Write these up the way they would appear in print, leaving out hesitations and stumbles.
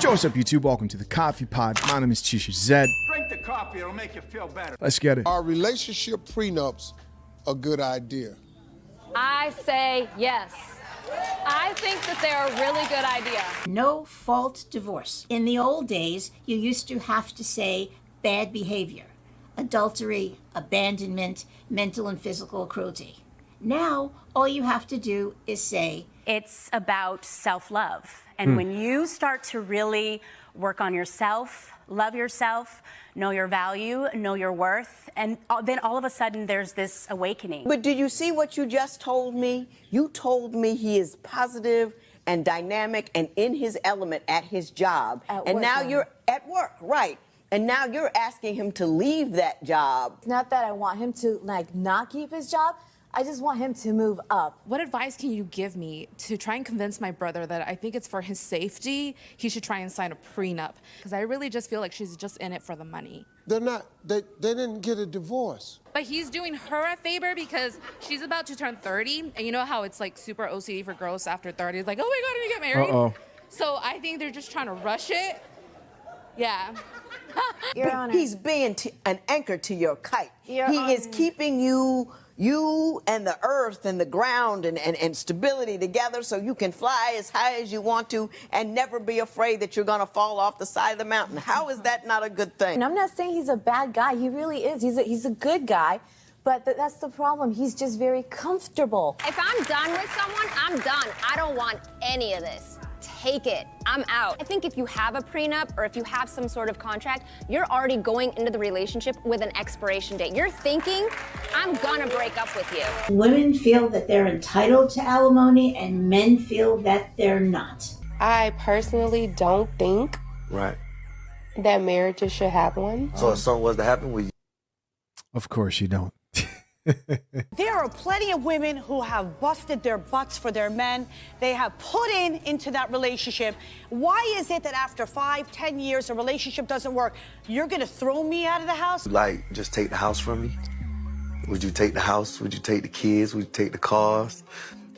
Yo, what's up, YouTube? Welcome to the Coffee Pod. My name is Chisha Zed. Drink the coffee, it'll make you feel better. Let's get it. Are relationship prenups a good idea? I say yes. I think that they're a really good idea. No fault divorce. In the old days, you used to have to say bad behavior, adultery, abandonment, mental and physical cruelty. Now, all you have to do is say, it's about self-love. And when you start to really work on yourself, love yourself, know your value, know your worth, and then all of a sudden there's this awakening. But do you see what you just told me? You told me he is positive and dynamic and in his element at his job. And now you're at work, right? And now you're asking him to leave that job. It's not that I want him to not keep his job. I just want him to move up. What advice can you give me to try and convince my brother that I think it's for his safety, he should try and sign a prenup? Because I really just feel like she's just in it for the money. They're not, they didn't get a divorce. But he's doing her a favor because she's about to turn 30. And you know how it's like super OCD for girls after 30. It's like, oh my God, are you get married? Uh-oh. So I think they're just trying to rush it. Yeah. Your Honor. He's being an anchor to your kite. Your He Honor. is keeping you and the earth and the ground and stability together so you can fly as high as you want to and never be afraid that you're going to fall off the side of the mountain. How is that not a good thing? And I'm not saying he's a bad guy. He really is. He's a good guy. But that's the problem. He's just very comfortable. If I'm done with someone, I'm done. I don't want any of this. Take it. I'm out. I think if you have a prenup or if you have some sort of contract, you're already going into the relationship with an expiration date. You're thinking, I'm gonna break up with you. women feel that they're entitled to alimony and men feel that they're not. I personally don't think that marriages should have one. So if something was to happen with you? Of course you don't. There are plenty of women who have busted their butts for their men. They have put into that relationship. Why is it that after 5-10 years a relationship doesn't work, you're gonna throw me out of the house? Like, just take the house from me? Would you take the house? Would you take the kids? Would you take the cars?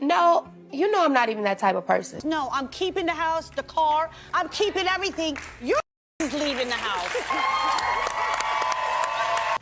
No, you know I'm not even that type of person. No, I'm keeping the house, the car. I'm keeping everything. You're leaving the house.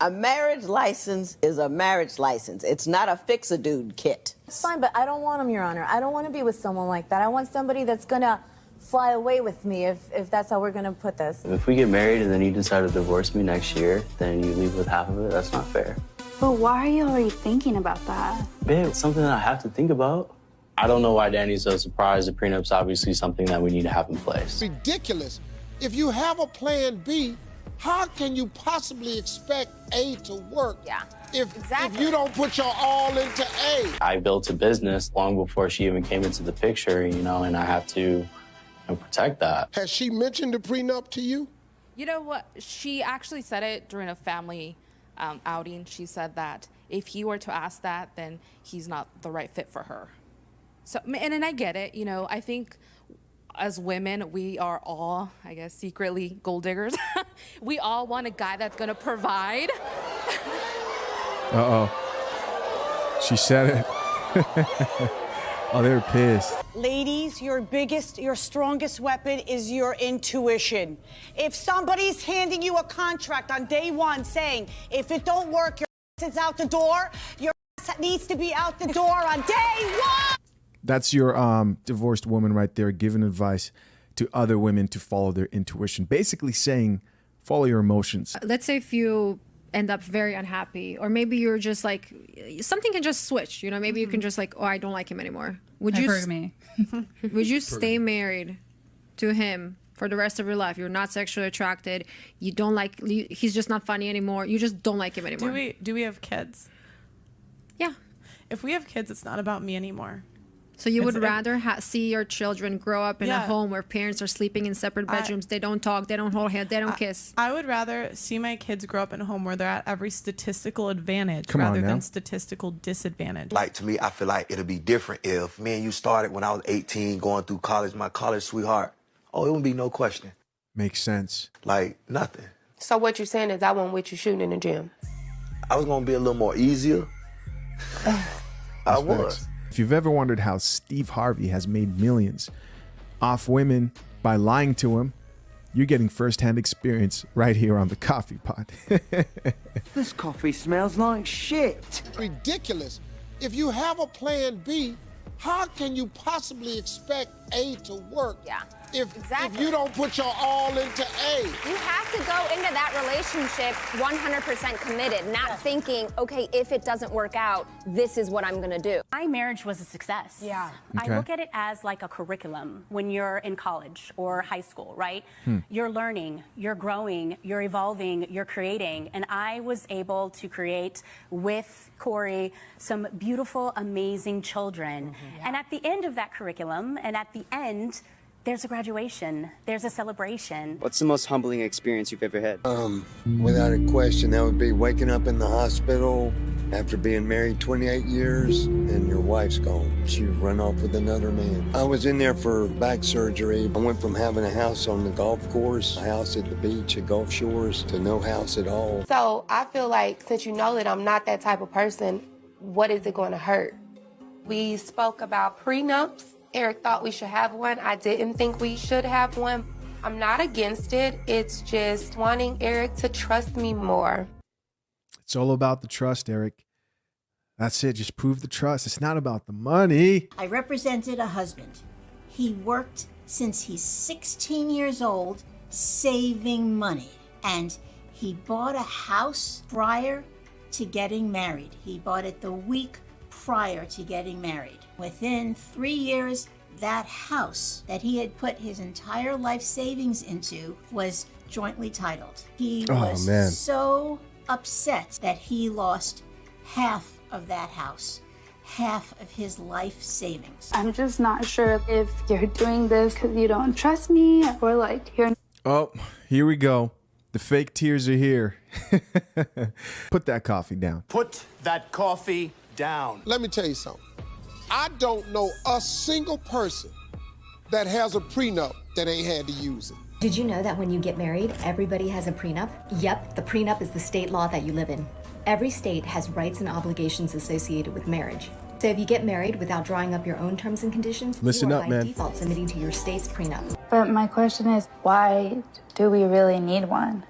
A marriage license is a marriage license. It's not a fix-a-dude kit. It's fine, but I don't want him, Your Honor. I don't want to be with someone like that. I want somebody that's going to fly away with me if that's how we're going to put this. If we get married and then you decide to divorce me next year, then you leave with half of it, that's not fair. But why are you already thinking about that? Babe, it's something that I have to think about. I don't know why Danny's so surprised. The prenup's obviously something that we need to have in place. Ridiculous. If you have a plan B, how can you possibly expect A to work if you don't put your all into A? I built a business long before she even came into the picture, you know, and I have to protect that. Has she mentioned the prenup to you? You know what? She actually said it during a family outing. She said that if he were to ask that, then he's not the right fit for her. So, and I get it. You know, I think as women, we are all, I guess, secretly gold diggers. We all want a guy that's gonna provide. Uh-oh. She said it. Oh, they're pissed. Ladies, your strongest weapon is your intuition. If somebody's handing you a contract on day one saying, if it don't work, your ass is out the door, your ass needs to be out the door on day one. That's your divorced woman right there giving advice to other women to follow their intuition. Basically saying, follow your emotions. Let's say if you end up very unhappy, or maybe you're just like, something can just switch, you know, maybe you can just like, oh, I don't like him anymore. Would you stay married to him for the rest of your life? You're not sexually attracted. You don't like, he's just not funny anymore. You just don't like him anymore. Do we have kids? Yeah. If we have kids, it's not about me anymore. So you would rather see your children grow up in a home where parents are sleeping in separate bedrooms, they don't talk, they don't hold hands, they don't kiss. I would rather see my kids grow up in a home where they're at every statistical advantage rather than statistical disadvantage. Like, to me, I feel like it'll be different if me and you started when I was 18, going through college, my college sweetheart. Oh, it wouldn't be no question. Makes sense. Like, nothing. So what you're saying is I won't with you shooting in the gym. I was gonna be a little more easier. I was. If you've ever wondered how Steve Harvey has made millions off women by lying to him, You're getting firsthand experience right here on the Coffee Pot. This coffee smells like shit. Ridiculous. If you have a plan B, how can you possibly expect A to work if you don't put your all into A? You have to go into that relationship 100% committed, not thinking, okay, if it doesn't work out, this is what I'm going to do. My marriage was a success. Yeah. I look at it as like a curriculum when you're in college or high school, right? You're learning, you're growing, you're evolving, you're creating. And I was able to create with Corey some beautiful, amazing children. And at the end of that curriculum, and at the end, there's a graduation, there's a celebration. What's the most humbling experience you've ever had? Without a question, that would be waking up in the hospital after being married 28 years and your wife's gone. She's run off with another man. I was in there for back surgery. I went from having a house on the golf course, a house at the beach at Gulf Shores, to no house at all. So I feel like since you know that I'm not that type of person, what is it going to hurt? We spoke about prenups. Eric thought we should have one. I didn't think we should have one. I'm not against it. It's just wanting Eric to trust me more. It's all about the trust, Eric. That's it. Just prove the trust. It's not about the money. I represented a husband. He worked since he's 16 years old, saving money. And he bought a house prior to getting married. He bought it the week prior to getting married. Within 3 years, that house that he had put his entire life savings into was jointly titled. He was so upset that he lost half of that house, half of his life savings. I'm just not sure if you're doing this because you don't trust me or like you're... Oh, here we go. The fake tears are here. Put that coffee down. Put that coffee down. Let me tell you something. I don't know a single person that has a prenup that ain't had to use it. Did you know that when you get married, everybody has a prenup? Yep, the prenup is the state law that you live in. Every state has rights and obligations associated with marriage. So if you get married without drawing up your own terms and conditions, listen you up, are by man. default submitting to your state's prenup. But my question is, why do we really need one?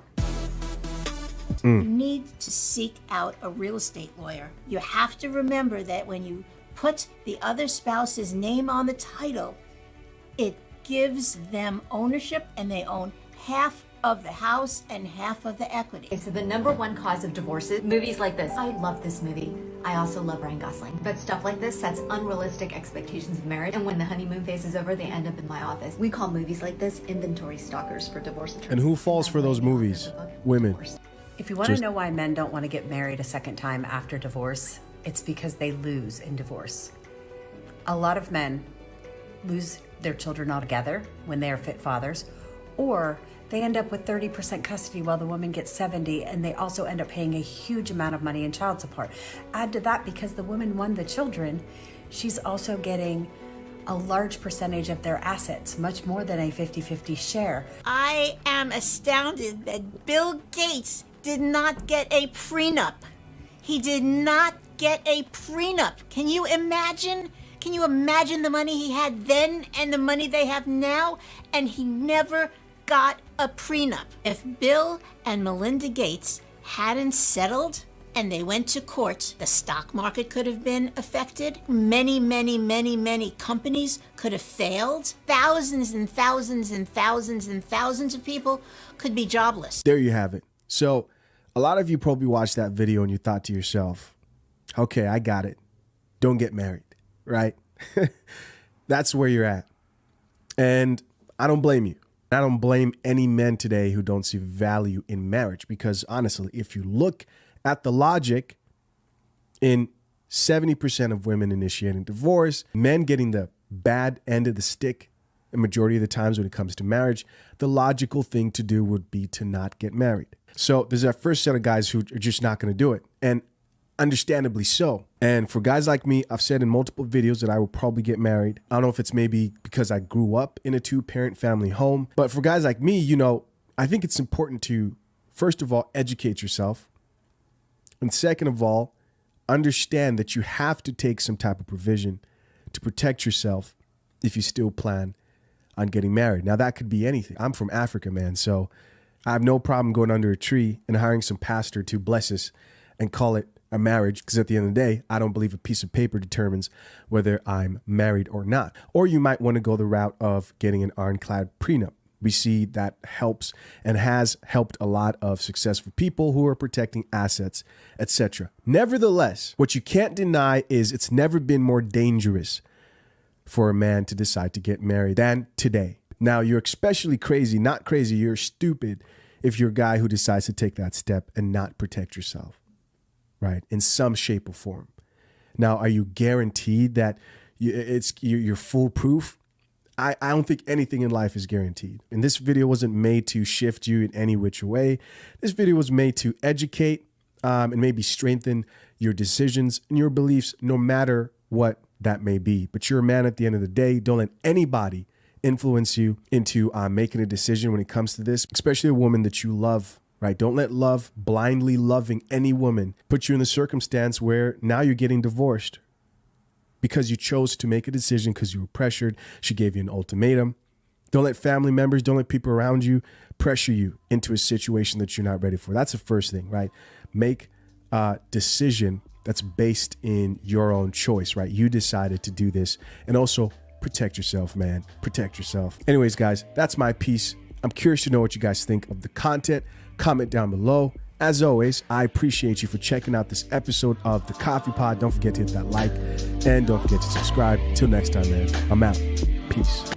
You need to seek out a real estate lawyer. You have to remember that when you put the other spouse's name on the title, it gives them ownership and they own half of the house and half of the equity. Okay, so the #1 cause of divorces, movies like this. I love this movie. I also love Ryan Gosling. But stuff like this sets unrealistic expectations of marriage. And when the honeymoon phase is over, they end up in my office. We call movies like this inventory stalkers for divorce attorneys. And who falls for those movies? Women. If you want to know why men don't want to get married a second time after divorce, it's because they lose in divorce. A lot of men lose their children altogether when they are fit fathers, or they end up with 30% custody while the woman gets 70, and they also end up paying a huge amount of money in child support. Add to that, because the woman won the children, she's also getting a large percentage of their assets, much more than a 50-50 share. I am astounded that Bill Gates did not get a prenup. He did not get a prenup. Can you imagine? Can you imagine the money he had then and the money they have now? And he never got a prenup. If Bill and Melinda Gates hadn't settled and they went to court, the stock market could have been affected. Many companies could have failed. Thousands and thousands and thousands and thousands of people could be jobless. There you have it. So a lot of you probably watched that video and you thought to yourself, okay, I got it. Don't get married, right? That's where you're at. And I don't blame you. I don't blame any men today who don't see value in marriage, because honestly, if you look at the logic in 70% of women initiating divorce, men getting the bad end of the stick the majority of the times when it comes to marriage, the logical thing to do would be to not get married. So there's that first set of guys who are just not going to do it. And understandably so. And for guys like me, I've said in multiple videos that I will probably get married. I don't know if it's maybe because I grew up in a 2-parent family home. But for guys like me, you know, I think it's important to, first of all, educate yourself. And second of all, understand that you have to take some type of provision to protect yourself if you still plan on getting married. Now, that could be anything. I'm from Africa, man, so I have no problem going under a tree and hiring some pastor to bless us and call it a marriage, because at the end of the day, I don't believe a piece of paper determines whether I'm married or not. Or you might want to go the route of getting an ironclad prenup. We see that helps and has helped a lot of successful people who are protecting assets, etc. Nevertheless, what you can't deny is it's never been more dangerous for a man to decide to get married than today. Now, you're especially crazy, not crazy, you're stupid if you're a guy who decides to take that step and not protect yourself, right? In some shape or form. Now, are you guaranteed that you're foolproof? I don't think anything in life is guaranteed. And this video wasn't made to shift you in any which way. This video was made to educate and maybe strengthen your decisions and your beliefs, no matter what that may be. But you're a man at the end of the day. Don't let anybody influence you into making a decision when it comes to this, especially a woman that you love, right? Don't let love, blindly loving any woman, put you in the circumstance where now you're getting divorced because you chose to make a decision because you were pressured. She gave you an ultimatum. Don't let family members, don't let people around you pressure you into a situation that you're not ready for. That's the first thing, right? Make a decision that's based in your own choice, right? You decided to do this. And also protect yourself, man. Protect yourself. Anyways, guys, that's my piece. I'm curious to know what you guys think of the content. Comment down below. As always, I appreciate you for checking out this episode of The Coffee Pod. Don't forget to hit that like and don't forget to subscribe. Till next time, man. I'm out. Peace.